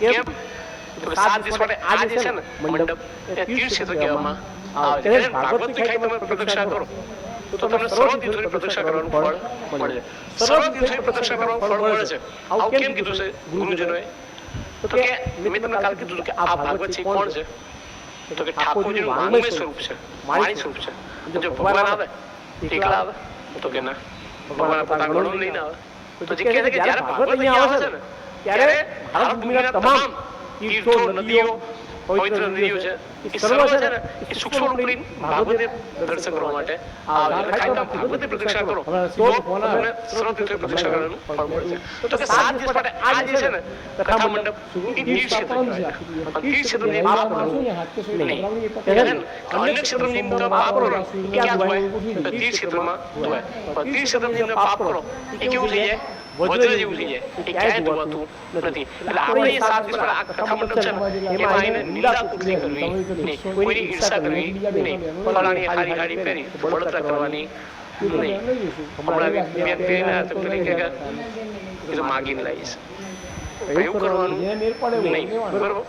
કેમ? તો 7 દિવસ માટે આ જે છે ને મંડપ એ તીર્થ ક્ષેત્ર કહેવામાં આવે છે. ભાગવતની ખાઈ તમે પ્રદક્ષિણા કરો તો તમને સર્વ તીર્થોની પ્રદક્ષિણા કરવાનું ફળ મળે છે. સર્વ તીર્થોની પ્રદક્ષિણા કરવાનું ફળ મળે છે. આવું કેમ કીધું છે ગુરુજનોએ? તો કે મેં તમને કાલ કીધું કે આ ભાગવત છે કોણ છે? તો કે ઠાકોરજીનું વાંગમય સ્વરૂપ છે, વાણી સ્વરૂપ છે. જો ભગવાન આવે એકલા આવે તો કે ના, ભગવાન પોતાના ગણો લઈને આવે. તો જે કહે છે કે જ્યારે ભાગવત અહીંયા આવે છે ને ત્યારે ભારત ભૂમિના તમામ તીર્થો, નદીઓ, પવિત્ર નદીઓ છે એ સર્વ છે ને એ સૂક્ષ્મ રૂપની ભાગવતને દર્શન કરવા માટે આવે. એટલે ખાલી તમે ભાગવતની પ્રદક્ષિણા કરો તો તમને સર્વ તીર્થોની પ્રદક્ષિણા કરવાનું ફળ મળે છે. તો કે 7 દિવસ માટે આ જે છે ને કથા મંડપ એ તીર્થ ક્ષેત્ર કહેવાય. તીર્થ ક્ષેત્રની પાપ કરવું નહીં. અન્ય ક્ષેત્રની અંદર પાપ કરો એ ક્યાં ધોવાય? તીર્થ ક્ષેત્રમાં ધોવાય. પણ તીર્થ ક્ષેત્રની અંદર પાપ કરો એ કેવું થઈ જાય? વજ્ર જેવું થઈ જાય. એ ક્યાંય ધોવાતું નથી. એટલે આપણે એ 7 દિવસ આ કથા મંડપ છે ને એમાં એને નિંદા કુકરી કરવી નહીં, કોઈની ઈર્ષા કરવી નહીં, ફલાણી હારી હારી પહેરી બળતરા કરવાની નહીં. હમણાં મેં પહેરીને તો કરી કે એ તો માગીને લાવીશ એવું કરવાનું નહીં. બરોબર?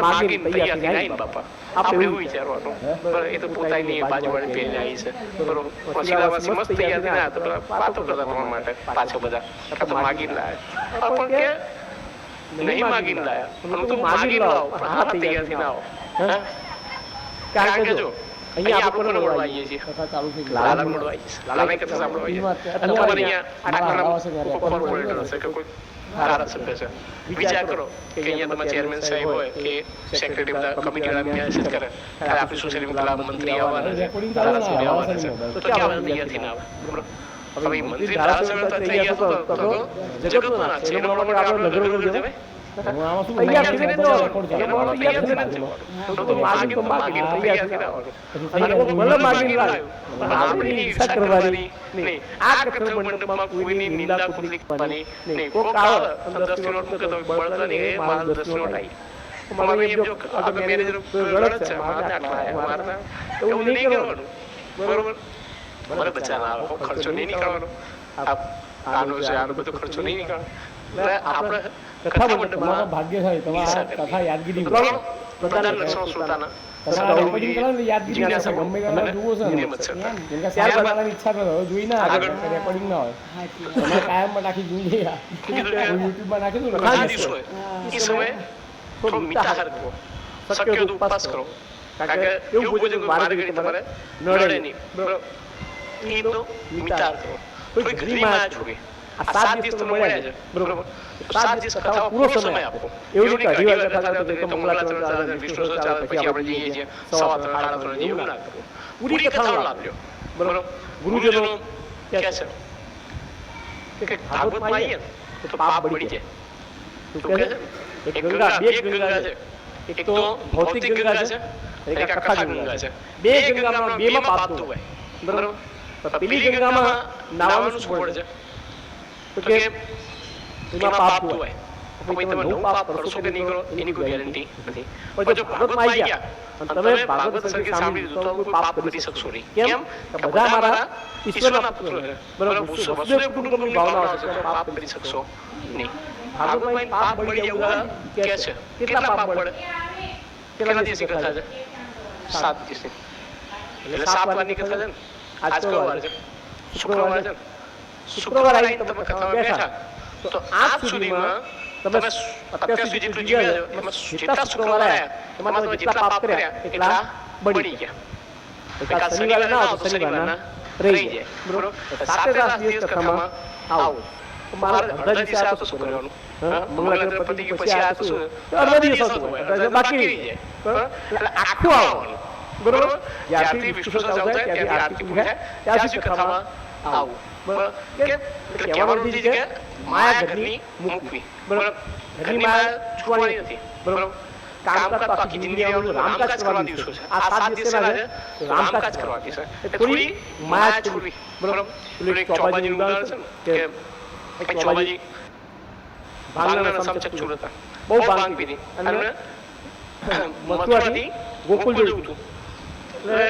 માગીને તૈયાર થઈને આવીને બાપા આપણે એવું વિચારવાનું બરાબર. એ તો પોતાની બાજુવાળી પહેરીને આવી છે બરોબર. પછી મસ્ત તૈયાર થઈને આવ્યા તો વાતો કરતા તમારા માટે પાછળ બધા તો માગીને લાવ્યા. પણ કે નહીં માગીને લાયા, પરંતુ માગીને લાવો પણ હા તૈયાર થઈને આવો. કારણ કે જો અહીંયા આપણે કોને મળવા આવીએ છીએ? લાલા મળવા આવીએ છીએ. લાલાની કથા સાંભળવા આવીએ છીએ. તમારે અહીંયા આટલા કોર્પોરેટર હશે કે કોઈ ધારાસભ્ય છે, વિચાર કરો કે અહીંયા તમારા ચેરમેન સાહેબ હોય કે સેક્રેટરી બધા કમિટી વાળા મેસેજ કરે કે આપણી સોસાયટીમાં પેલા મંત્રી આવવાના છે, ધારાસભ્ય આવવાના છે, તો ક્યાં આવે? તૈયાર થઈને આવે. હવે મંત્રી ધારાસભ્ય તૈયાર તો જગતનો નાથ છે, એનો આપણે આપણે નગર જવાય. તૈયાર થઈને જ આવવાનું. તૈયાર થઈને જ જવાનું. તો માગીને તૈયાર થઈને આવવાનું. ભલે માગીને લાવ્યો પણ આપણી ઈચ્છા કરવાની નહીં. આ કથા મંડપમાં કોઈની નિંદા કુટલી કરવાની નહીં. કોક આવે 10 નોટ મૂકે તો બળતરા નહીં, એ મારા 10 નોટ આવી. મારે એમ જો આગળ મેનેજર ગળત છે, મારે આટલા આવ્યા, મારે એવું નહીં કરવાનું. બરોબર? મારે બચાના આવે ખર્ચો નહીં નીકળવાનો. આનો છે આનો બધો ખર્ચો નહીં નીકળવાનો. એટલે આપણે કથા મંડપમાં ભાગ્યશાળી તમારા કથા યાદગીરી બધા લક્ષણો શ્રોતાના ઉપવાસ કરો. કારણ કે એવું ભોજન મારે ઘડી તમારે નડે નહીં. બરોબર? એ તો મિતાર કરો. થોડી ઘડીમાં છોડી આ 7 દિવસ તમને મળ્યા છે. બરોબર? 7 દિવસ કથામાં પૂરો સમય આપો. એવું નહીં કે અઢી વાર કથા ચાલે તો મંગળાચરણ ચાલે, વિષ્ણુ ચાલે, પછી આપણે જઈએ છીએ 3:15 3:30 એવું ના કરો. પૂરી કથાનો લાભ લ્યો. બરોબર? ગુરુજનો કહે છે કે ભાગવતમાં આવીએ તો પાપ બળી જાય. તો કહે છે એક ગંગા, બે ગંગા છે. એક તો ભૌતિક ગંગા છે, એક કથા ગંગા છે. બે ગંગામાં બેમાં પાપ ધોવાય. બરોબર? પેલી ગંગામાં નાવાનું શું પડે છે? તો કે એમાં પાપ ધોવાય. કોઈ તમે નવું પાપ કરશો કે નહીં કરો એની કોઈ ગેરંટી નથી. પણ જો ભાગવતમાં આવી ગયા અને તમે ભાગવત સંગીત સાંભળી લીધું તો કોઈ પાપ કરી શકશો નહીં. કેમ? કે બધા મારા ઈશ્વરના પુત્રો છે. બરાબર? વસુદેવ કુટુંબની ભાવના હશે, પાપ કરી શકશો નહીં. ભાગવતમાં પાપ બળી જાય કે છે. કેટલા પાપ બળે? કેટલા દિવસની કથા છે? 7 દિવસની. એટલે 7 વારની કથા છે ને. આજ કયો વાર છે? શુક્રવાર છે. શુક્રવાર આવી તમે કથામાં બેઠા તો આજ સુધીમાં તમે અત્યાર સુધી જેટલું જીવ્યા છો એમાં જેટલા શુક્રવાર આવ્યા એમાં તમે જેટલા પાપ કર્યા એટલા બળી ગયા. એકાદ શનિવારે ના આવો તો શનિવારના રહી જાય. બરોબર? 7 દિવસ કથામાં આવો. મારે અડધા દિવસે આ તો શું કરવાનું? મંગળા પતિ કે પછી આ તો શું અડધા દિવસ બાકી રહી જાય. એટલે આખું આવવાનું. બરોબર? જ્યારથી વિષ્ણુ સહસ્ત્ર ચાલુ થાય ત્યારથી આરતી પૂરી થાય ત્યાં સુધી કથામાં આવું. એટલે કહેવાનું છે કે માયા ઘરની મૂકવી. બરોબર? ઘરની માયા છોડવાની નથી. બરોબર? કામકાજ તો આખી જિંદગી રામકાજ કરવા દિવસો છે. આ 7 દિવસ છે રામકાજ કરવા દિવસે થોડી માયા છોડવી. બરોબર? પેલું એક ચોબાજીનું ઉદાહરણ છે ને કે એક ચોબાજી ભાંગના સમચક્ષુર હતા, બહુ ભાંગ પીધી અને મથુરાથી ગોકુલ જવું હતું. એટલે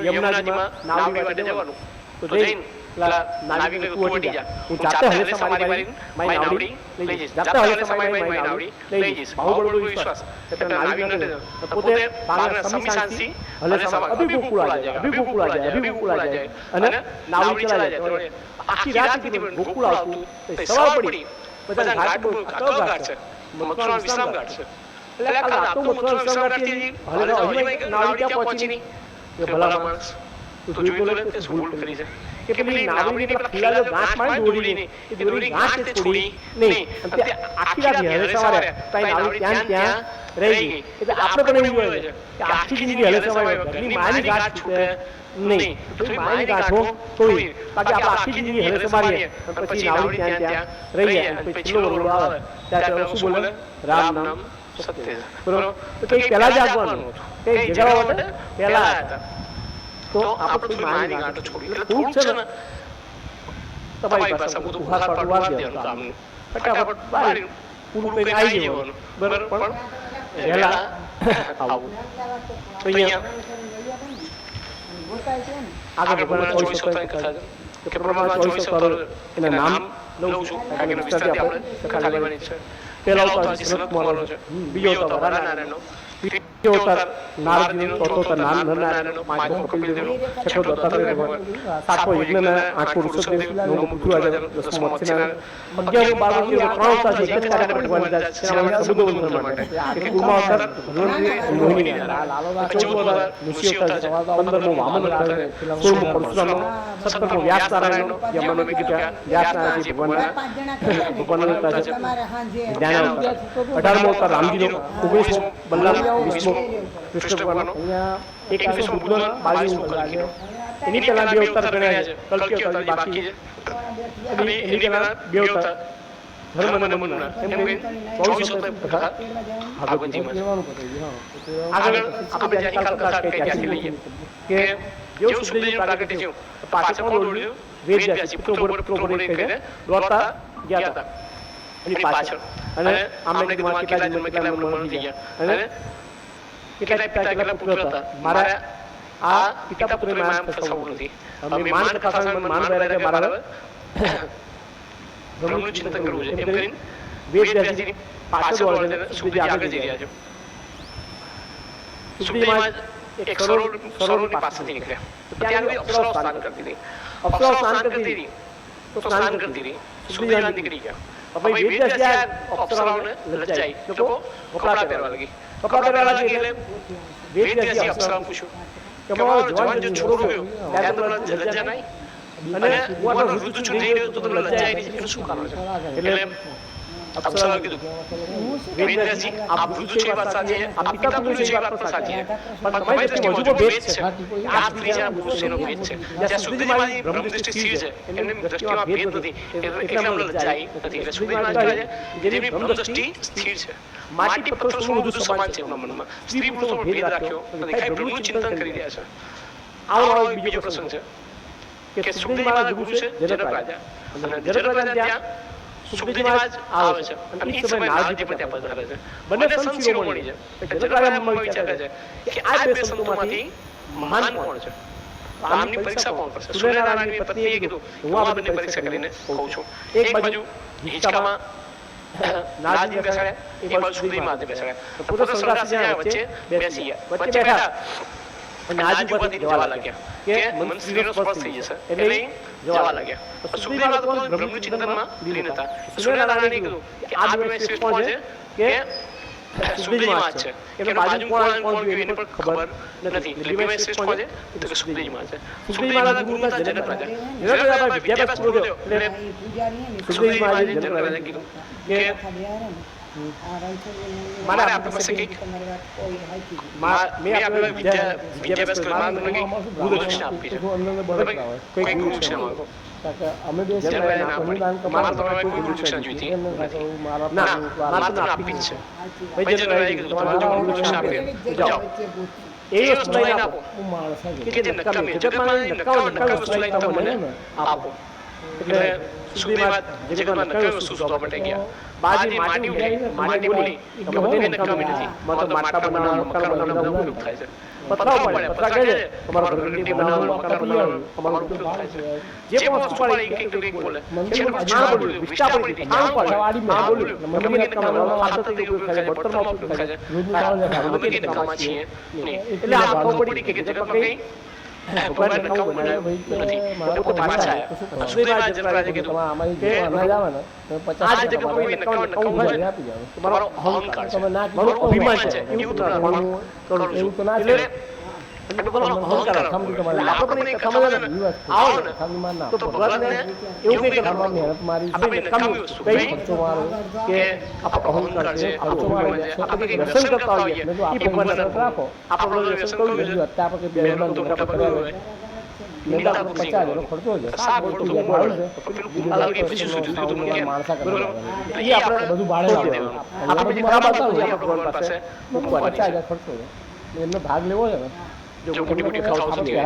યમુનાજીમાં નાવડી વાટે જવાનું તો જઈને પેલા નાવિકને તું હટી જા, હું જાતે હલેસા મારી નાવડી લઈ જઈશ, જાતે હલેસા મારી નાવડી લઈ જઈશ. બાહુબળ વિશ્વાસ એટલે નાવિક પોતે પાગના સમી શાંતિ હલેસામાં અભિગોકુળ આ જાય, અભિગોકુળ આ જાય અને નાવડી ચલા જાય. આખી રાત સુધી ગોકુળ આવતું, સવાર પડી બધા ઘાટ કયો ઘાટ છે? મથુરા વિશ્રામ ઘાટ છે. એટલે આ તો મથુરા વિશ્રામ ઘાટ થી હલે નાવડી ક્યાં પહોંચી નહીં? એ ભલા માણસ તો જોઈ લો તે ભૂલ કરી છે કે પેલી નાવડી પેલા ખીલાલો ગાંઠ મારી દોરી ને એ દોરી ગાંઠ તે છોડી નહીં. અને તે આખી રાત હલે સવારે તાઈ નાવડી ત્યાં રહી ગઈ. એટલે આપણે પણ એવું હોય છે કે આખી જિંદગી હલે સવારે ઘરની માની ગાંઠ છૂટે નહીં, તો માની ગાંઠો તોડી બાકી આપણે આખી જિંદગી હલે સવારીએ અને પછી નાવડી ત્યાં રહી જાય. અને પછી છેલ્લો વરડો આવે ત્યારે શું બોલે? રામ નામ સત્ય છે. બરોબર? તો કઈ પહેલા જ આગવાનું કઈ જગાડવા માટે પહેલા હતા. તો આપણે માની ગાંઠો છોડી એટલે થોડું છે ને તમારી પાસે બધું ઉહાર પાડવા દેવાનું કામનું ફટાફટ બહાર પૂરું કરીને આવી જવાનું. બરાબર? પણ પહેલા આવું તો અહીંયા આગળ ભગવાન 24 કથા છે કે પ્રમાણ 24 એના નામ લઉં છું કારણ કે વિસ્તારથી આપણે કથા લેવાની છે. પહેલો અવતાર સનત કુમારનો છે, બીજો અવતાર નારાયણનો, ત્રીજો અવતાર નારદજીનો, ચોથો અવતાર નરનારાયણનો, પાંચમો કપિલદેવનો, છઠ્ઠો દત્તાત્રેય ભગવાન, સાતમો યજ્ઞના, આઠમો ઋષભદેવ, નવમો પૃથ્વીરાજ, દસમો મત્સ્યનારાયણ, 11મો 12મો 13મો ત્રણ અવતાર છે. એક કાર્ય ભગવાન લીધા છે એના માટે સમુદ્ર વંદન માટે. એક કુર્મા અવતાર ભગવાન મોહિની, 14મો અવતાર ઋષિ અવતાર છે, 15મો વામન અવતાર છે, 16મો પરશુરામનો, 17મો વ્યાસનારાયણનો, યમનો વ્યાસનારાયણજી ભગવાન અવતાર છે, જ્ઞાન અવતાર, 18મો અવતાર રામજીનો, 19મો બલરામ, 20મો કૃષ્ણ ભગવાનનો, 21મો બુદ્ધનો, 22મો કલ્કીનો. એની પહેલા બે અવતાર ગણ્યા છે, કલ્કી અવતાર બાકી છે. અને એની પહેલા બે અવતાર ધર્મ અને મનુના, એમ કે 24 અવતાર કથા ભાગવતજીમાં છે. આગળ આપણે જે કાલ કથા કઈ ત્યાંથી લઈએ કે જેવું સુખદેવજી પ્રાગટ્ય થયું પાછળ કોણ દોડ્યું? વેદવ્યાસજી પુત્રો કહીને દોડતા ગયા હતા એની પાછળ. અને આમને કીધું કેટલા જન્મ થઈ ગયા અને કેટલા પુત્ર હતા. મારા આ પિતા પુત્રને માન ફસાવવું નથી. અમે માન કથા માન રહ્યા કે મારા બ્રહ્મનું ચિંતન કરવું છે. એમ કરીને વેદવ્યાસજી પાછળ દોડે છે, સુખદેવજી આગળ જઈ રહ્યા છે. સુખદેવજી એક સરોવરની પાસેથી નીકળ્યા. ત્યાં અપ્સરાઓ સ્નાન કરતી હતી. અપ્સરાઓ સ્નાન કરતી હતી તો સ્નાન કરતી હતી. સુખદેવજી નીકળી ગયા. હવે વેદવ્યાસજી અપ્સરાઓને લજાઈ લોકો કપડા પહેરવા લાગી. કપડા પહેરવા લાગી એટલે વેદવ્યાસજી અપ્સરાઓને પૂછ્યું કે મારો જવાન જો છોકરો ગયો ત્યારે તમને લજ્જા નહીં? અને હું આટલો ઋતુ છું થઈ રહ્યો તો તમને લજ્જા નહીં, એનું શું કારણ છે? એટલે અપ્સરાએ કીધું વેદવ્યાસજી આપ ઋતુ છે વાત સાચી છે, આપ પિતા પુરુષ છે વાત પણ સાચી છે, પણ તમારી દ્રષ્ટિમાં હજુ ભેદ છે. આ સ્ત્રી છે, પુરુષનો ભેદ છે. જ્યાં સુખદેવજી બ્રહ્મ દ્રષ્ટિ સ્થિર છે એમની દ્રષ્ટિમાં ભેદ નથી એટલે અમને લજ્જાઈ નથી. એટલે સુખદેવજી કહેવાય છે જેની બ્રહ્મ દ્રષ્ટિ સ્થિર છે. માટી પથ્થર સોનું બધું સમાન છે એમના મનમાં. સ્ત્રી પુરુષનો ભેદ રાખ્યો નથી, ખાલી બ્રહ્મનું ચિંતન કરી રહ્યા છે. આવો બીજો પ્રસંગ છે કે સુખદેવજી મહારાજ ગુરુ છે જનક રાજા, અને જનક રાજા ત્યાં સુખદેવજી મહારાજ આવે છે અને એ સમયે નારદજી પણ ત્યાં પધારે છે. બંને સંત શિરોમણી છે. જનક રાજા મનમાં વિચાર કરે છે કે આ બે સંતોમાંથી મહાન કોણ છે? આમની પરીક્ષા કોણ કરશે? સૂર્યનારાયણની પત્નીએ કીધું હું આ બંને પરીક્ષા કરીને કહું છું. એક બાજુ હિંચકામાં નારદજી બેસાડ્યા, એક બાજુ સુખદેવજી મહારાજ બેસાડ્યા. પોતે સંઘાસી વચ્ચે બેસી ગયા. વચ્ચે બેઠા નારદજી ઉપરથી જવા લાગ્યા કે મન સ્ત્રીનો સ્પર્શ થઈ જશે એટલે જવા લાગ્યા. સુખદેવજી મહારાજ બ્રહ્મનું ચિંતનમાં લીન હતા. સૂર્યનારાયણે કીધું કે આ બે શ્રેષ્ઠ કોણ છે? કે સુખદેવજી મહારાજ છે. એમને બાજુ કોણ ગયું એની પણ ખબર નથી. એટલે બે શ્રેષ્ઠ કોણ છે? તો કે સુખદેવજી મહારાજ છે. સુખદેવજી મહારાજ ગુરુ હતા જનક રાજા. જનક રાજા વિદ્યાભ્યાસ પૂરો થયો એટલે સુખદેવજી મહારાજે જનક રાજાને કીધું કે મારે આપણી પાસે કંઈક મેં આપણે વિદ્યાભ્યાસ કરવા ગુરુ દક્ષિણા આપી છે. કોઈ ગુરુ દક્ષિણા માંગો. અમે બે મારા તમારે કોઈ ગુરુ દક્ષિણા જોઈતી નથી. ના મારા તમને આપી જ છે. ભાઈ જનરાજે કીધું તમારે ગુરુ દક્ષિણા આપી જાઓ. એ વસ્તુ લઈને આપો કે જે નકામી જગતમાં નકામ વસ્તુ લઈને તમે મને આપો. એટલે સુધીમાં જગતમાં કયો સુસતો માટે ગયા બાજી માટી ઉઠાઈ માટી બોલી કે મને નકામી નથી મને તો માટલા બનાવવા મકાન બનાવવા ઉપયોગ થાય છે પતરાઓ પડે પતરા કહે છે તમારો ઘરની બનાવવા મકાન બનાવવા અમારો ઉપયોગ થાય છે જે પણ વસ્તુ પડે એક બોલે છે ના બોલ્યું વિષ્ટા પડી ના પડે વાડી માં બોલ્યું મને નકામી આદત થી ઉપયોગ થાય છે બર્તનમાં ઉપયોગ થાય છે રોજનું નકામા છીએ એટલે આ ખબર પડી કે જગતમાં કઈ ભગવાન નકામું બનાવ્યું નથી લોકો પાછા આવ્યા સુધીમાં જનરાજે કીધું કે આ જગતમાં કોઈ નકામું આપી જાવ તમારો અહંકાર છે મારો અભિમાન છે એવું તો ના એટલે અહંકાર આપણે સમજે આવો ને તો ભગવાનને એવું કઈ કરવા મહેનત મારી આપણે નકામી વસ્તુ કઈ ખર્ચો મારો કે આપણો અહંકાર છે આપણો અભિમાન છે આપણે કઈ વ્યસન કરતા હોઈએ એ ભગવાનને રાખો આપણો વ્યસન કયું છે આપણે બે તો મોટા કર્યા હોય નિંદા પચાસ ખર્ચો છે સાત મોટો તો મારું છે અલગ એ પછી સુધી તો મને માણસા કરવા એ આપણે બધું ભાડે દેવાનું આપણે જે ખરાબ હતા ને ભગવાન પાસે 50,000 ખર્ચો છે એનો ભાગ લેવો છે ને जो मोटी मोटी खाओ समझ गया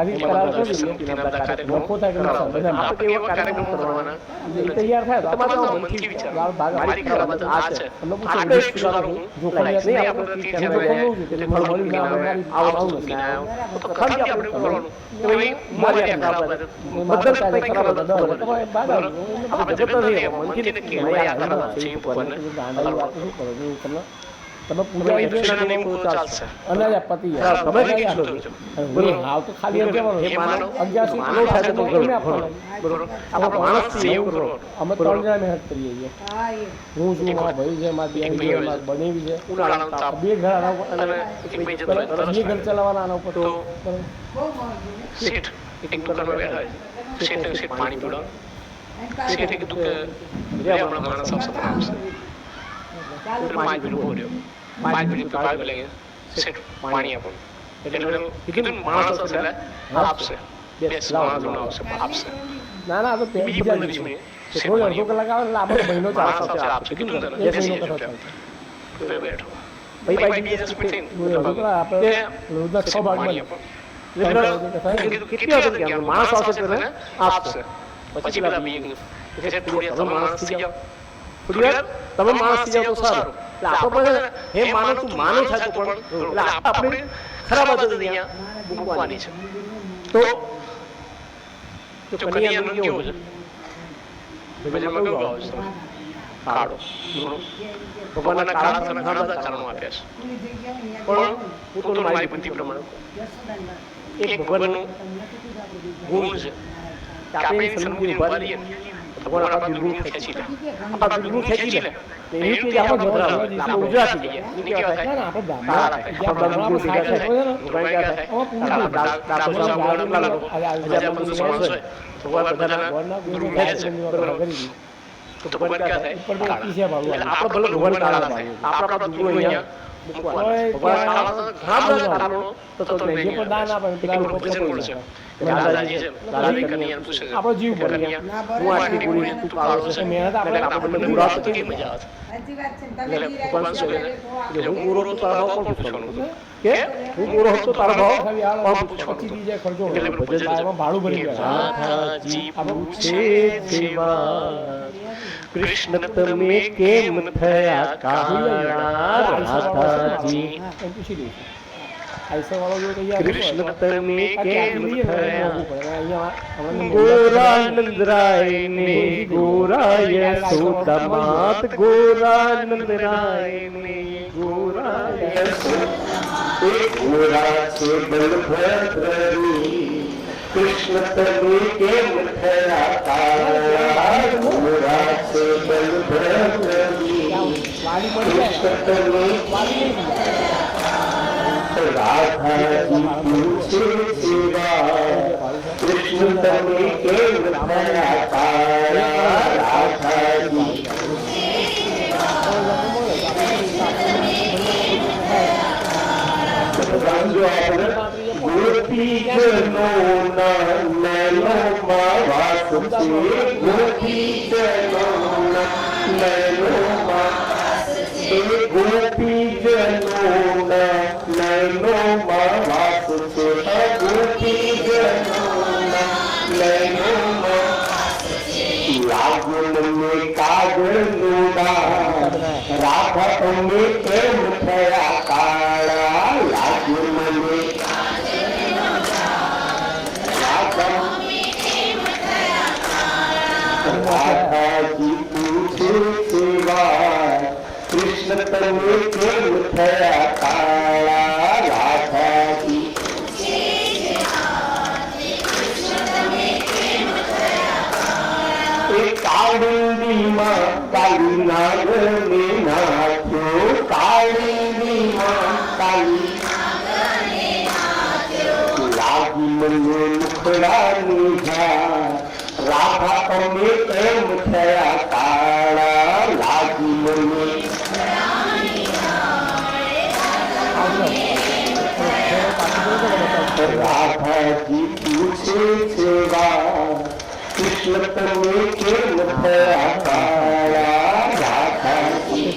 नफो થાય કે આપણે એવો કાર્યક્રમ કરવાના તૈયાર થાય તો તમારો મનથી વિચાર મારી ખરાબ આ છે આપણે એક સુધારો જો નહીં આપણે તીર છે ફળ મળી ના આવું તો ખરી આપણે કરવાનું કે ભાઈ મારી ખરાબ મદદ કરે ખરાબ મદદ તમારે બાદ આપણે જગત નહીં મનથી નક્કી મારી આ ખરાબ છે ઉપર તમે પૂજા વિશે ચાલશે અને આપતી તમે કઈ છો હાવ તો ખાલી એમ કહેવાનું હે માનવ 11 માનવ થાય તો બરોબર આપણે માણસ સેવ કરો અમે ત્રણ જણા મહેનત કરીએ છીએ હું છું મારા ભાઈ છે મારા બેન છે મારા બનેવી છે ઉનાળાનો તાપ બે ઘર અને એક બે ઘર ચલાવવાના આના ઉપર તો સીટ એક દુકાનમાં બેઠા છે સીટ પાણી પીવડાવ સીટ એક દુકાન રે આપણા માણસ સપના આવશે પાંચ મિનિટ ઉભો રહ્યો 5 મિનિટ તો ભાગ લેંગે સેટ પાણી આપો એટલે કીધું માણસ એટલે આપશે બેસ માણસ આવશે આપશે ના ના તો બીજા દિવસ રોજ અડધો કલાક આવે એટલે આપણે મહિનો ચાલશે આપશે કીધું ને એ મહિનો કરતો બેઠો ભાઈ બીજા સ્પીડ આપણે રોજના 6 ભાગમાં કેટલી હતું કે માણસ આવશે એટલે આપશે પછી પેલા બી કે થોડી માણસ થઈ જાવ થોડી તમે માણસ થઈ જાવ તો સારું આપણે હે માનો તું માનો છે તો પણ એટલે આપણે ખરાબ આદત અહીંયા મૂકવાની છે તો કન્યાનું કેવું છે ભજનમાં કેવું ગાવ છે કાળો ભગવાનના કાળા તમે ઘણા બધા કારણો આપ્યા છે પણ હું તો મારી બુદ્ધિ પ્રમાણે એક ભગવાનનું ગુણ છે કે આપણે એની સન્મુખી ઉભા રહીએ ભગવાન આપણા દિલનું ખેંચી લે આપણા દિલનું ખેંચી લે એવી રીતે આપણે ઉજળા થઈ ગયા એ કેવા થાય આપણા દિલનું ભેગા થાય ભગવાન બધાના ગુરુ ખેંચે છે તો ભગવાન ક્યાં થાય આપણે ભલે ભગવાન કાળા થાય આપણા ગુરુ અહીંયા ભગવાન કાળા કારણો તો જે પણ દાન આપે ભજન મળશે દાદાજી છે દાદાજી કન્યા પૂછે છે આપણો જીવ બની હું આટલી પૂરી તું કાળો છે મહેનત આપણે બંને પૂરા તો કેવી મજા આવે સાચી વાત છે તમે ભગવાન શું કહે છે હું પૂરો તો તારો ભાવ કોણ પૂછવાનું કે હું પૂરો હતો તારો ભાવ કોણ પૂછવાનું બીજે ખર્ચો ભજનમાં ભાડું ભરી ગયા દાદાજી પૂછે સેવા કૃષ્ણ તમે કેમ થયા કાળા રાધાજી એમ પૂછી દે ऐसा वाला जो कहिए कृष्ण तमे केम थया गोरानंद राय ने गोराय सुदामात गोरानंद राय ने गोराय गोरा से बलभद्रनी कृष्ण तमे केम थया काळा गोरा से बलभद्रनी कृष्ण तमे राधाजी पूछे सेवा कृष्ण तमे केम थया काळा राधाजी गोपी जनो नैनो वास गोपी जनो नैनो गोपी जनो नैनो वास गोपी जनो नैनो રાધા તમે એમ થયા કાળા લાગ્યું મને રાધાજી પૂછે સેવા કૃષ્ણ તમે કેમ થયા કાળા રાધાજી કાળીમાં કાળી નાગને નાખ્યો કાળીમાં કાળી લાગી મને મુખડાની ઝાર રાધા તમે એમ થયા કાળા લાગી મને રાધાજી પૂછે સેવા કૃષ્ણ તમે કેમ થયા કાળા રાધાજી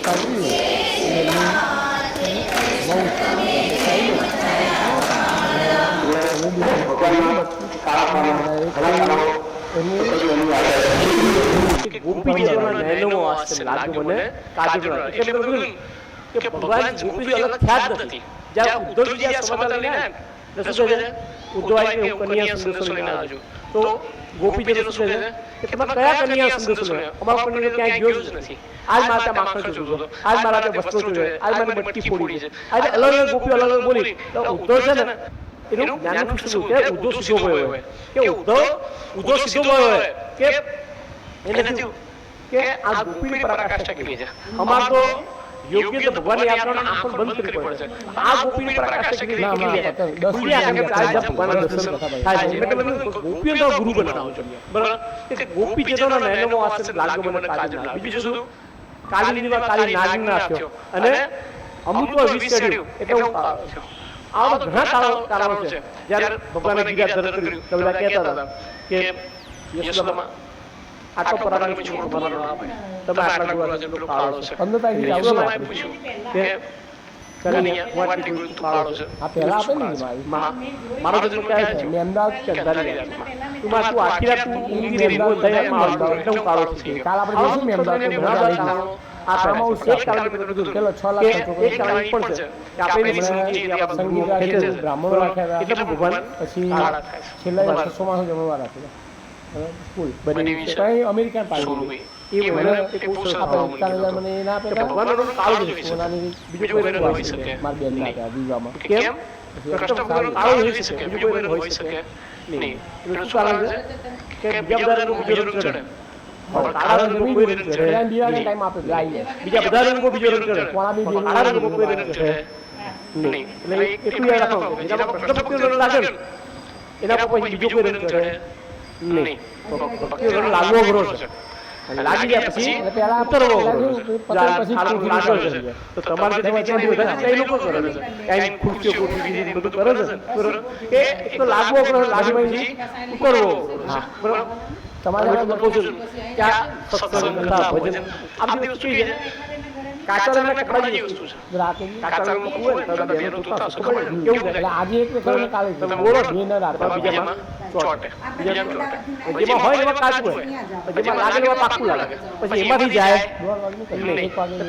ગોપીજીનો નયનો આશ્ચર્ય લાગ્યો મને કાજલ એટલે બધું કે ભગવાન ગોપીજી અલગ થયા જ નથી. જ્યાં ઉદ્ધવજી આ સમાચાર લઈને આવ્યા શું કહે છે ઉદ્ધવાઈ કે કન્યા સંદેશો લઈને આવજો તો ગોપીજીનો શું કહે છે કે તમે કયા કન્યા સંદેશો લઈને અમારો કન્યા ક્યાંય ગયો જ નથી. આજ મારા માખણ જોતો હતો, આજ મારા વસ્ત્રો જોયે, આજ મારી મટકી ફોડી છે, આજે અલગ અલગ ગોપીઓ અલગ અલગ બોલી તો ઉદ્ધવ છે ને એનું જ્ઞાન શું કે ઉદ્ધવ સીધો ગયો હોય કે ઉદ્ધવ સીધો ગયો હોય કે એને થયું કે આ ગોપીની પરાકાષ્ઠા કેવી છે. અમાર તો યોગ્ય તો ભગવાનની યાત્રાનો આંખો બંધ કરવી પડે છે. આ ગોપીની પરાકાષ્ઠા કેવી છે દુનિયા કે ચાલ જપ ભગવાનના દર્શન થાય છે એટલે મને ગોપીઓનો ગુરુ બનાવો છો બરાબર કે ગોપી જેનો નયનો આશ્ચર્ય લાગ્યો મને કાજલ. બીજું શું કાલીની કાલી નાગિન નાખ્યો અને અમૃતનો વિષ ચડ્યું એટલે હું આવા ઘણા કારણો છે. જ્યારે ભગવાને ગીરા ધર કર્યું તો બધા કહેતા હતા કે યશોદામાં આટલો પરાક્રમ છોકરો તમારો ના હોય, તમે આટલા ગોળા જેટલો કાળો છે. 15 તારીખે યશોદામાએ પૂછ્યું કે કન્યા વાટી ગુરુ તું કાળો છે. આ પહેલા આપે ને મારો જન્મ ક્યાં છે મેં અમદાવાદ કે અંધારી રાતમાં તું માં તું આખી રાત તું ઊંઘી રહી બોલ થઈ મારો એટલે હું કાળો છું. કાલ આપણે જોશું મેં અમદાવાદ આ પહેલા એક કારણ કે કીધું પેલો 6 લાખ એક કારણ પણ છે કે આપણે સંગીત સંગીત બ્રાહ્મણો રાખ્યા એટલે ભગવાન પછી છેલ્લા 600 માણસો જમવા રાખ્યા સ્કૂલ બની કઈ અમેરિકન પાર્ટી એ મને એક બહુ સારું મને ના આપે ભગવાનનો કાળો જ છે. સોનાની બીજો કોઈ રંગ હોઈ શકે મારી બેન ના આપ્યા વિવાહમાં કેમ કૃષ્ણ ભગવાનનો કાળો હોઈ શકે બીજો કોઈ રંગ હોઈ શકે નહીં. એનું શું કારણ છે કે બીજા બધા રંગો બીજો રંગ ચડે કાળા રંગો કોઈ રંગ ચડે ટાઈમ આપે આવી બીજા બધા રંગો બીજો રંગ ચડે કોણા બી કાળા રંગો કોઈ રંગ ચડે નહીં. એટલે એટલું યાદ રાખો જેના પર કૃષ્ણ ભક્તિનો રંગ લાગે ને એના પર પછી બીજો કોઈ રંગ ચડે નહીં. તો ભક્તિનો રંગ લાગવો અઘરો છે. લાગી ગયા પછી ઉતરવો તો તમારે જે કઈ લોકો કરે છે કઈ ખુરશીઓ ગોઠવી બધું કરે છે બરોબર કે એક તો લાગવો લાગી પછી ઉતરવો બરોબર. તમારે કહું છું કે આ સત્સંગ કથા ભજન આ બધી વસ્તુ છે કાચારાના કપડા જેવી વસ્તુ છે. કાચારામાં કુએ ને તો બેનો તૂટતા ખબર કેવું થાય આજે એક કરો ને કાલે તમે બોલો બે ના રાખો બીજામાં ચોટે બીજામાં ચોટે જેમાં હોય એમાં કાચું હોય જેમાં લાગે એમાં પાકું લાગે પછી એમાંથી જાય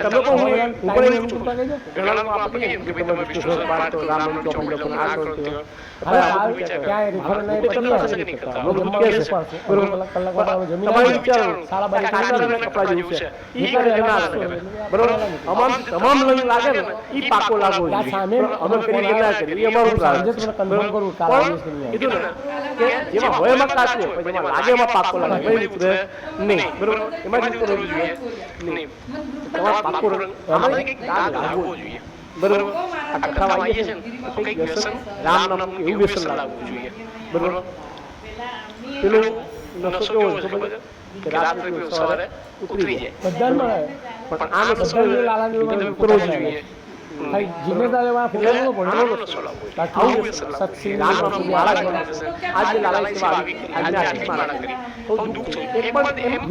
તમે પણ હું ઉપર એવું છું ઘણા લોકો આપણે કહીએ કે ભાઈ તમે વિષ્ણુ સહસ્રનામ તો રામ નામ ચોપડી લખો આ કરો તે ક્યાં રેફર નહીં તમારે વિચારો કાચારાના કપડા જેવું છે ઈ કરે ના બરોબર તમામ રંગ લાગે ને ઈ પાકો લાગવો જોઈએ. અમે કરી ના કરી અમારું પ્રાણ કન્ફર્મ કરું કીધું ને કે જેમાં હોય એમાં કાચું હોય જેમાં લાગે એમાં પાકો લાગે કઈ રીતે નહીં બરોબર એમાં જ કરવું જોઈએ નહીં. તમારે પાકો રંગ આમાં કંઈક દાગ લાગવો જોઈએ બરોબર. આ કથામાં આવીએ છે ને તો કંઈક વ્યસન રામ નામ એવું વ્યસન લાગવું જોઈએ બરોબર. પેલું નશો કેવો છે ખબર કે રાત્રે સવારે ઉતરી જાય બધા મળે પણ આનો નશો ઉતરવો જોઈએ. જિમ્મેદારીમાં ફેરવવો પડે આનો નશો લાવવો જોઈએ. આવું વ્યસન લાવવું જોઈએ. રામ નામ માળા કરવાના છે. આજે લાલાઈ સેવા આવી આજે આખી માળા કરી તો દુઃખ છે એક પણ એમ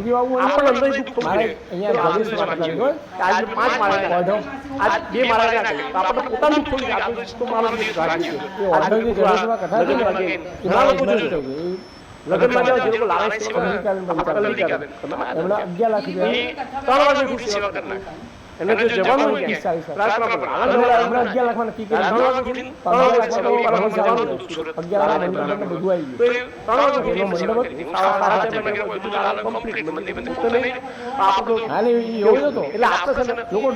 આપણને અંદર દુઃખ થવું જોઈએ. અહીંયા ગણેશ માતા હોય આજે 5 માળા આજ 2 માળા નાખે તો આપણે પોતાનું દુઃખ થવું જોઈએ. આપણું તો મારો દુઃખ રાખ્યું એ ઓર્ડરની ગણેશમાં કથા છે ઘણા લોકો જોજો લગ્નમાં જાવ જે લોકો લાલાઈ સેવા એમણે 11 લાખ રૂપિયા 3 વાગે ગુરુ સેવા કરી નાખે એને જો જવાનું હોય કે રાત્રે હમણાં 11 લાખમાં નક્કી કર્યું 3 વાગે ઉઠીને 15 લાખ જવાનું હતું 11 લાખ મંડપ બધું આવી ગયું તો 3 વાગે મંડપ સાડા 4 વાગે કમ્પ્લીટ મંદિર તો નહીં હાલે એવું હતો એટલે આપણે છે ને લોકો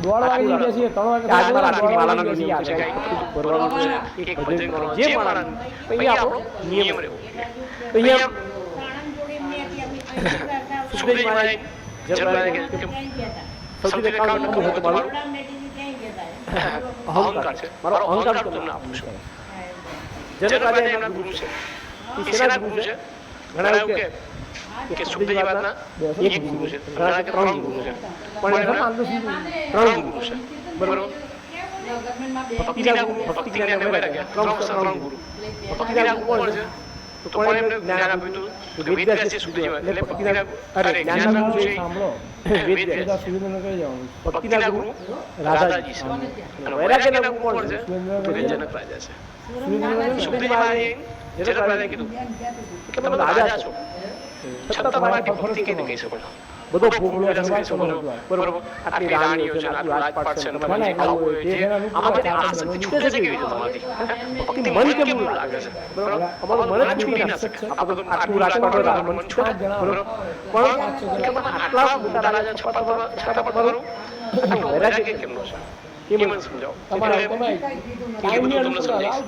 દોડ વાળી બેસી 3 વાગે આજમાં માલાનો બેસી આ છે ભરવાનું છે એક ભજન કરો જે માળા અહીંયા આપણો નિયમ રહ્યો તો અહીંયા સુખદેવ મહારાજ જરવાય કે સૌથી કામ નંબર હતો મારો અહંકાર છે મારો અહંકાર તમને આપું છું જનરાજા એમના ગુરુ છે એ સેના ગુરુ છે ઘણા એવું કે સુખદેવ વાતના એક ગુરુ છે ઘણા કે 3 ગુરુ છે પણ એમાં 3 ગુરુ છે બરોબર ભક્તિ જ્ઞાન એવા ગયા 3 ગુરુ ભક્તિ જ્ઞાન કોણ છે તો કોણ એમને જ્ઞાન આપ્યું હતું કે વેદવ્યાસ સુખદેવ એટલે ભક્તિના અરે જ્ઞાન ગુરુ છે સાંભળો વેદવ્યાસ સુરેન્દ્રનગર જવાનું ભક્તિના ગુરુ રાધાજી છે અને વૈરાગ્યના ગુરુ કોણ છે તો જનક રાજા છે સુખદેવ મહારાજે જનક રાજાએ કીધું કે તમે રાજા છો છતાં તમારી ભક્તિ કેવી કહી શકો છો બધો ભોગવો કહી શકો છો બરોબર આટલી રાણીઓ છે આટલું રાજપાટ છે તમારે આવું હોય જે આમાંથી આ શક્તિ છૂટે છે કેવી રીતે તમારાથી ભક્તિ મન કેમ લાગે છે બરોબર અમારું મન જ છૂટી ના શકે આપણે આટલું રાજપાટ હોય મન છૂટે બરોબર પણ આટલા મોટા રાજા છતાં પણ બરોબર વૈરાગ્ય કેમનો છે એ મને સમજાવો તમારે તમને સમજાવીશ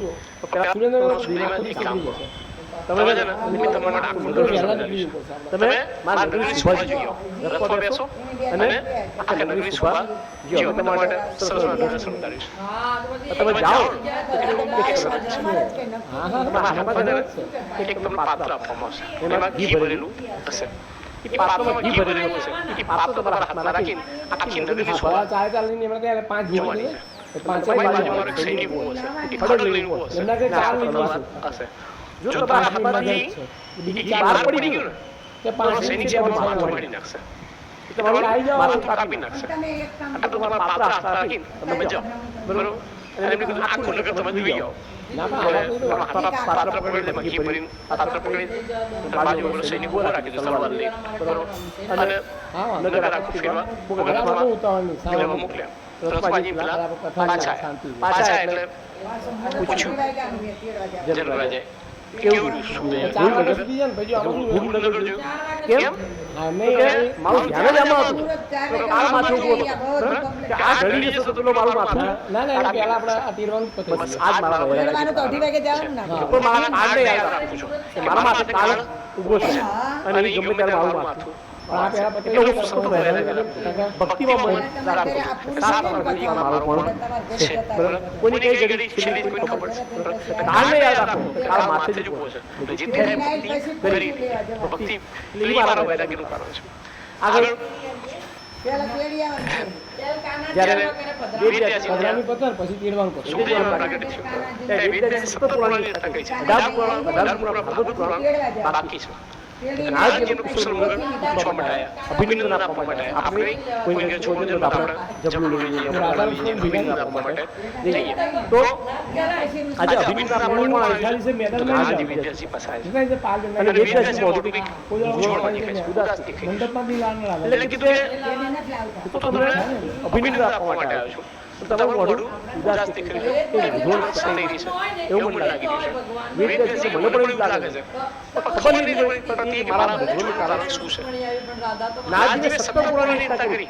પેલા સુરેન્દ્રનગર એક કામ કરો તમે છે ને નિમિત્ત મને આખું નગર સમજાવીશ તમે મારા નગરની શોભા જોયો રથમાં બેસો અને આખા નગરની શોભા જોયો તમારા માટે સરસ નગર સમજાવીશ તમે જાઓ એક તમને પાત્ર આપવામાં આવશે એમાં ઘી ભરેલું હશે એ પાત્રમાં ઘી ભરેલું હશે એ પાત્ર તમારા હાથમાં રાખીને આખી નગરની શોભા ચાલીને એમાં કે 5 જોવાની પાંચ બાજુ સૈનિક ઉભો હશે એ ખડગ લઈને ઉભો હશે એમના કે 4 લઈને હશે જો તમારા હાથમાંથી બહાર પડી ગયું ને કે 5 સૈનિક છે માથું પાડી નાખશે તમારું આવી જાવ માથું કાપી નાખશે આ તો તમારા પાત્ર હાથ રાખીને તમે જાઓ બરોબર અને એમને કીધું આખું નગર તમે જોઈ જાઓ પાત્ર પકડી દે ઘી ભરીને પાત્ર પકડી બાજુ બોલો સૈનિક ઉભો રાખી દે તલવાર લઈ બરોબર અને નગર આખું ફેરવા ભોગવવામાં મોકલ્યા રથપાજી પેલા પાછા એટલે પૂછ્યું જનરાજાએ કેવું કેમ મારું ધ્યાન જ આમાં હતું કાળ માથું ઉભો હતો આ ઘડી જશે તો પેલો મારું માથું ના ના પેલા આપણે આ તીરવાનું બસ આજ મારા વેળવાનું તો 2:30 વાગે જવાનું ના પણ મારા આજ નહીં યાદ રાખું છું મારા માથે કાળ ઉભો છે અને એ ગમે ત્યારે મારું માથું આ પેલા એટલે હું સતત ભક્તિમાં મન રાખું સાત વર્ષથી મારો પણ છે બરાબર કોની કઈ ઘડી છેલ્લી કોઈ ખબર છે કાળ નહીં યાદ રાખું કાળ માથે જ ઉભો છે જે તે ભક્તિ કરી ભક્તિ એટલે મારા વૈરાગ્યનું કારણ છે આગળ જ્યારે વેદવ્યાસ પધરાની પથ્થર પછી તીરવાનું પથ્થર સુખદેવ પ્રગટ થયો એ વેદવ્યાસ સતત પુરાણની વાર્તા કહી છે 18 પુરાણ ભાગવત પુરાણ બાકી છે રાજ્યનું કુશલ મગર છ મટાયા અભિનંદન આપવા માટે આપણે કોઈ છોડીને આપણે જબલું લઈને અભિનંદન આપવા માટે જઈએ તો આજે અભિનંદન આપવા પણ આવી છે મેદાનમાં આજે વિદ્યાર્થી પાસે આવે છે અને વિદ્યાર્થી મોટી જોડવા દેખાય છે ઉદાસ દેખાય મંડપમાં બી લાન લાગે એટલે કીધું કે તો તમને અભિનંદન આપવા માટે આવ્યો છું તમારું મોઢું ઉદાસ દેખાય છે એ જોર સંદેઈ રહી છે એવું મને લાગી રહ્યું છે વિદ્યાર્થી મને પણ એવું લાગે છે ખબર નહીં પડતી મારા ભગવાનનું કારણ શું છે નાજીએ સત્તર પુરાણની રચના કરી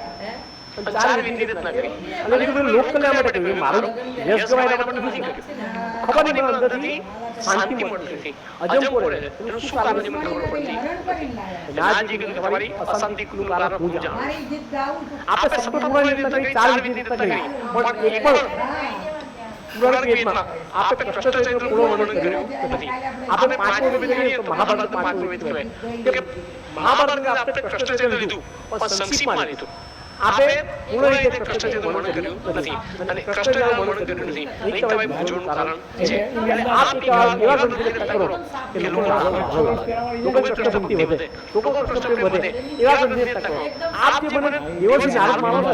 પણ 4 વિધિની રચના કરી અને એ લોક કલ્યાણ માટે કર્યું મારું યશ ગવાય માટે નથી કર્યું ખબર નહીં પણ અંદરથી શાંતિ મળતી હતી અજમ પડે એનું શું કારણ છે મને ખબર પડતી નાજી કે તમારી અશાંતિનું કારણ હું જાણું આપણે સત્તર પુરાણની રચના કરી 4 વિધિની રચના કરી પણ એક પણ પુરાણ વેદમાં આપણે કૃષ્ણચરિત્ર પૂર્ણ વર્ણન કર્યું નથી આપણે પાંચમો વેદ કરીએ તો મહાભારત પાંચમો વેદ કહેવાય કે મહાભારતને આપણે કૃષ્ણચરિત્ર લીધું પણ સંક્ષિપ્તમાં લીધું આપણે પૂર્ણ રીતે કૃષ્ણચરિત્ર વર્ણન કર્યું નથી અને કૃષ્ણચરિત્ર વર્ણન કર્યું નથી નહીં તમારી ભૂજોનું કારણ છે એટલે આપ એવા ગ્રંથોને કરો કે લોકો કૃષ્ણ ભક્તિ વધે લોકો કૃષ્ણ વધે એવા ગ્રંથોને કરો આપ જે મને દેવોથી નારાજ માનો છો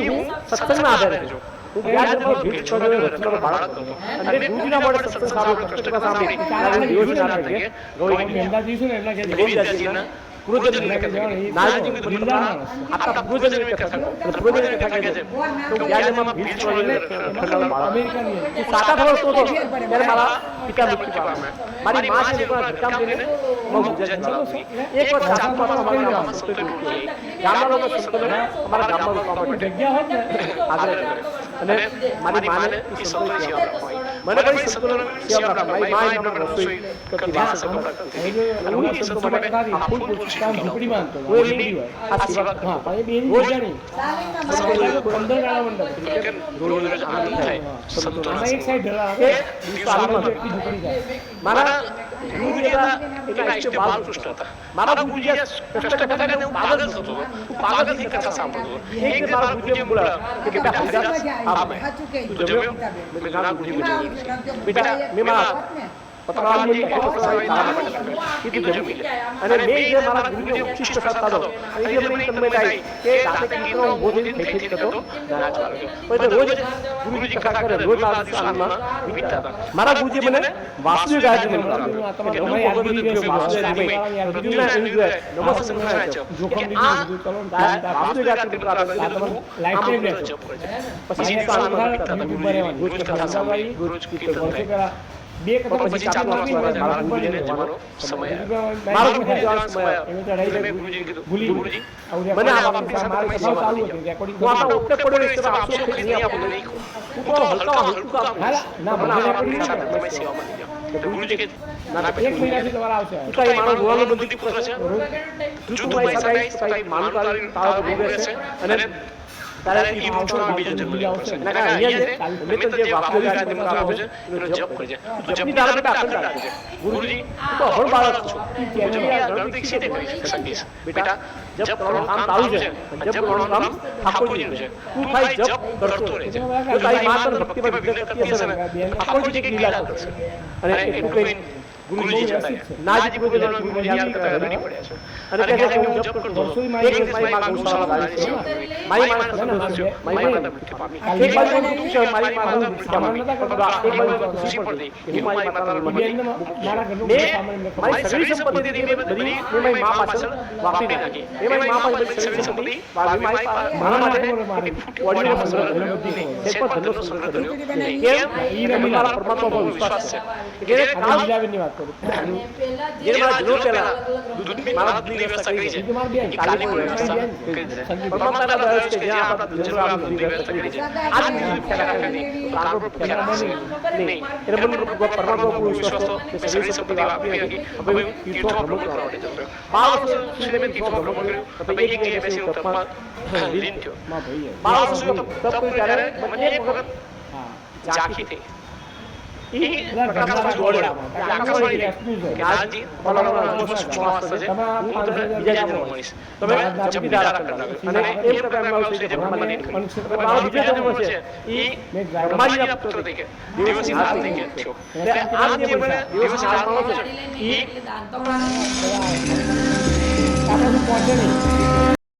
હું સત્સંગના આધારે છું હું જ્ઞાનમાં ભીડ છોડ્યો રચનાનો બાળક હતો અને દૂધના મળે સત્સંગ સાંભળો કૃષ્ણના સાંભળે ત્યારે દેવોથી નારાજ થઈ ગયા ગોવિંદ મહેંદાજી છે ને એમના કે વિદ્યાર્થીના પૂર્વજન્મ નારદજી કીધું આપણા પૂર્વજન્મની કથા કરો. અને પૂર્વજન્મની કથા કહે છે તો જ્યારે એમાં ભીલ છોડીને ખંડાળો બાળક હું 7-8 વર્ષનો હતો ત્યારે મારા પિતા મૃત્યુ પામ્યા. મારી મા છે લોકોના ધક્કા લઈને હું ગુજરાત ચલાવતી. એક વાર જાતમાં અમારા ગામમાં સંતો મૂકી ગામના લોકો સંતોને અમારા ગામમાં રોકવા માટે જગ્યા હોત ને આગળ અને મારી માને એ સંતોની સેવા રાખવા મને પણ સંતોને સેવા રાખવા મારી મા એના રસોઈ કરતી વાસણ કરતી અને હું એ સંતો માટે આ ફૂલ કામ ઝૂંપડી માનતો હું એ નહીં આ સેવા હા પણ એ બેન જાણી 15 ગાળા મંડળ રોજ આનંદ થાય સંતોના એક સાઈડ ઢળા કે દિવસ આનંદ એટલી ઝૂંપડી થાય. મારા ગુરુજી હતા એના ઇષ્ટ બાલકૃષ્ણ હતા. મારા ગુરુજી કૃષ્ણ કથા કરીને હું પાગલ થતો હતો. હું પાગલથી કથા સાંભળતો હતો. એક દિવસ મારા ગુરુજીએ બોલાવ્યા કે બેટા હરિદાસ તું જમ્યો? મેં ના ગુરુજી જમ્યો. બેટા મેં મારા પતરાની કીધું જમી લે. અને મેં જે મારા ગુરુજીએ ઉચ્ચિષ્ટ કરતા હતો અને જે મને તમને થાય કે રાતે કીર્તનો બોધી થઈ થતો નાચ વાળો તો રોજ ગુરુજી કથા કરે રોજ આ દિવસમાં વીતતા હતા. મારા ગુરુજી મને વાસુદેવ ગાયત્રી મંત્ર આપ્યો કે નમો ભગવતી વાસુદેવ વિદ્યુના ઇન્દ્ર નમો સંઘાય જોખમ લીધું ચલો વાસુદેવ ગાયત્રી મંત્ર આપ્યો લાઈફ ટાઈમ જપ કરજો. પછી રોજ કથા સાંભળી રોજ કીર્તન કરે. બે કથા પછી 4 વર્ષ મારા ગુરુજીને જવાનો સમય મારો ગુરુજી જવાનો સમય મેં ગુરુજી કીધું ગુરુજી મને આ વાતની સાથે મારી સભા ચાલુ હતી રેકોર્ડિંગ હું આ ઓટલે પડ્યો એ સેવા આપશો કે નહીં આપો નહીં હું તો હલકું કામ ના મને રેકોર્ડિંગ સાથે તમે સેવામાં લઈ જાઓ તો ગુરુજી કે ના 1 મહિનાથી તમારા આવશે તું કઈ મારો ગોવાનો બંધી પુત્ર છે જૂઠું પૈસા કઈ માનું તારો ભોગવે છે અને તારે ઈ પૂછવા બીજો જન્મ લેવો પડશે. ના અહીંયા મેં તો જે વાપરી ગાયત્રી મંત્ર આપ્યો છે એનો જપ કરજે. જપની તારા બેટા અખંડ રાખજે. ગુરુજી તો હળ બાળક છું તું આ ગણતરી સીધે કરી શકીશ. બેટા જપ કરવાનું કામ તારું છે. જપ કરવાનું કામ ઠાકોરજીનું છે. તું ભાઈ જપ કરતો રહેજે. તો તારી માતા ભક્તિમાં વિઘ્ન કરતી હશે ને ઠાકોરજી કંઈક લીલા કરશે. અને એટલું કઈ ગુરુજી જતા નાજી ગુરુજી યાદ કરતા રડી પડ્યા છે. અને કહે છે હું જપ કરતો હતો. એક દિવસ મારી માં ગૌશાળા આવી છે. મારી માં ખબર મારી માતા મૃત્યુ પામી. એક બાજુ મને પૂછે મારી માં હું મૃત્યુ પામી. એક બાજુ ખુશી પડી કે મારી માતા મારી સગળી સંપત્તિ હતી બધી મેં મારી માં પાછળ વાપરી નાખી. મેં મારી માં પાછળ બધી સગળી સંપત્તિ મારી મારા માટે ઓડિયો સંગ્રહ કર્યો નહીં. એક પણ ધનનો સંગ્રહ કર્યો નહીં. કેમ એ મારા પરમાત્મા પર વિશ્વાસ છે કે કાલ જાવીની વાત જે મારા જન્મ પહેલા મારા દૂધની વ્યવસ્થા કરી છે એ કાલની પણ વ્યવસ્થા કરી છે. પરમાત્માના દયા છે જ્યાં આપણા જન્મ આપણી દૂધની વ્યવસ્થા કરી છે. આ જ કાનો નહીં એટલે મને પરમાત્મા પર વિશ્વાસ હતો કે સગળી સંપત્તિ વાપરી નાખી. હવે તીર્થો ભ્રમણ કરવા માટે જતો રહ્યો. 5 વર્ષ સુધી મેં તીર્થો ભ્રમણ કર્યું. હવે એક જગ્યાએ બેસીને તપમાં લીન થયો. 12 વર્ષ તપ કર્યું ત્યારે મને એક વખત ઝાંખી થઈ. પ્રકાશમાં જોડેલા આકાશવાણી કે આજજી બોલાવવાનો શ્વાસ છે હું તમને બીજા જન્મ મળીશ. તમે જપની ધારા કરી નાખો અને એ પ્રકારમાં આવશે જે બ્રહ્માને મારો બીજો જન્મ છે એ બ્રહ્માજીના પુત્ર તરીકે દિવસી નાથ તરીકે થયો. એટલે આ જે મને દિવસી નાથ મળ્યો છે એ